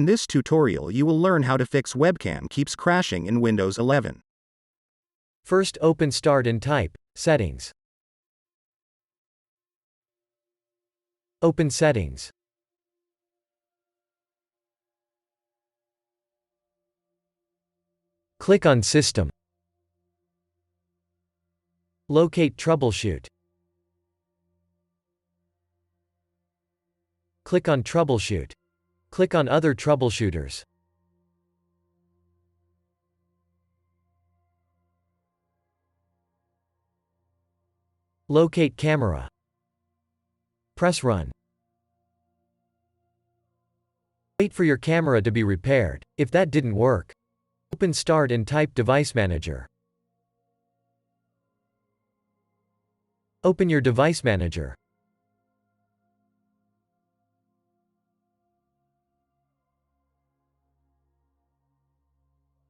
In this tutorial you will learn how to fix webcam keeps crashing in Windows 11. First open Start and type Settings. Open Settings. Click on System. Locate Troubleshoot. Click on Troubleshoot. Click on Other Troubleshooters. Locate Camera. Press Run. Wait for your camera to be repaired. If that didn't work, open Start and type Device Manager. Open your Device Manager.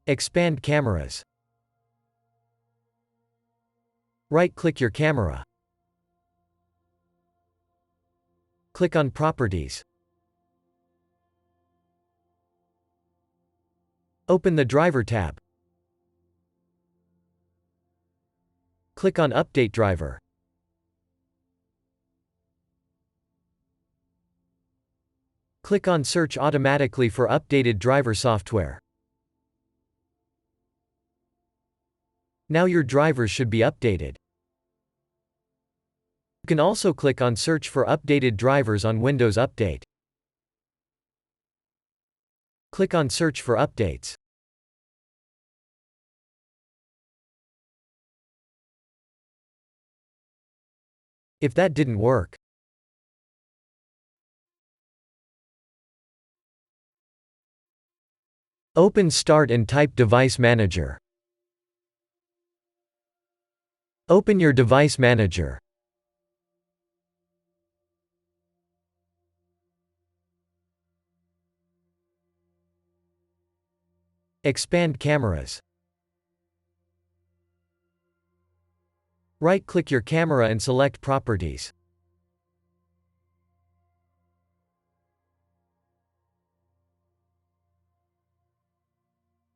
Expand Cameras. Right-click your camera. Click on Properties. Open the Driver tab. Click on Update Driver. Click on Search automatically for updated driver software. Now your drivers should be updated. You can also click on Search for updated drivers on Windows Update. Click on Search for updates. If that didn't work, open Start and type Device Manager. Open your Device Manager. Expand Cameras. Right-click your camera and select Properties.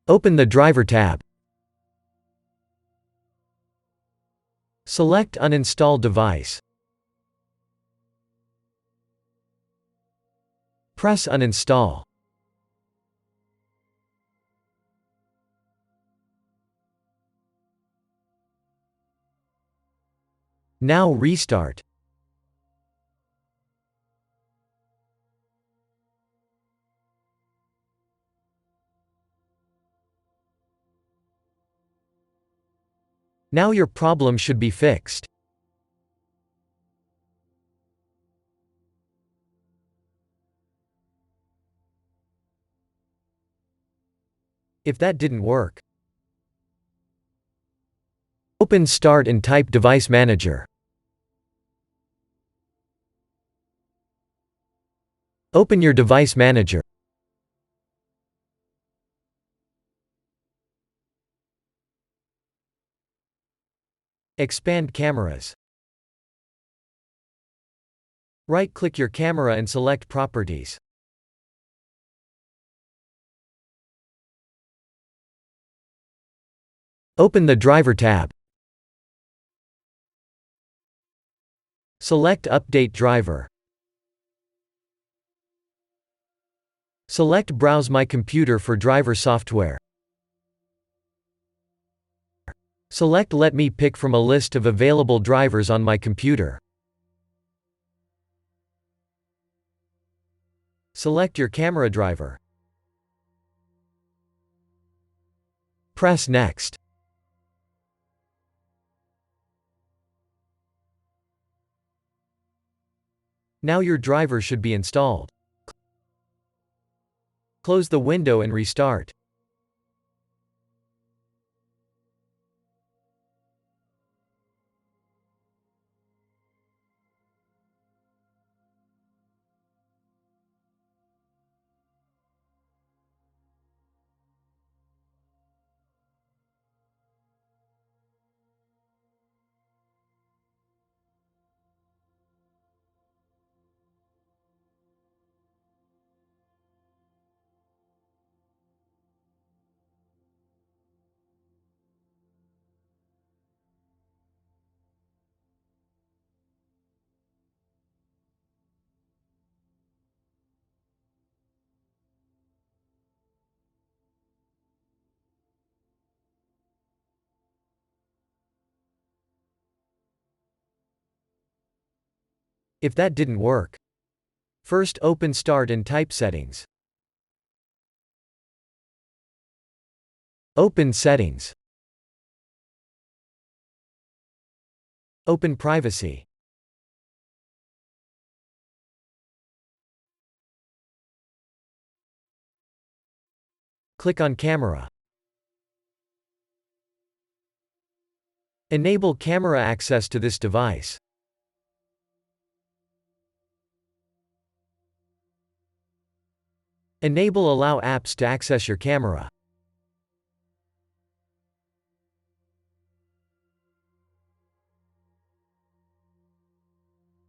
Open the Driver tab. Select Uninstall Device. Press Uninstall. Now restart. Now your problem should be fixed. If that didn't work, open Start and type Device Manager. Open your Device Manager. Expand Cameras. Right-click your camera and select Properties. Open the Driver tab. Select Update Driver. Select Browse My Computer for driver software. Select Let me pick from a list of available drivers on my computer. Select your camera driver. Press Next. Now your driver should be installed. Close the window and restart. If that didn't work, first open Start and type Settings. Open Settings. Open Privacy. Click on Camera. Enable camera access to this device. Enable Allow apps to access your camera.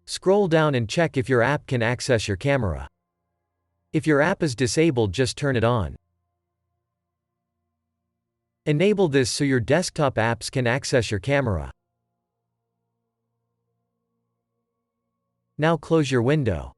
Scroll down and check if your app can access your camera. If your app is disabled, just turn it on. Enable this so your desktop apps can access your camera. Now close your window.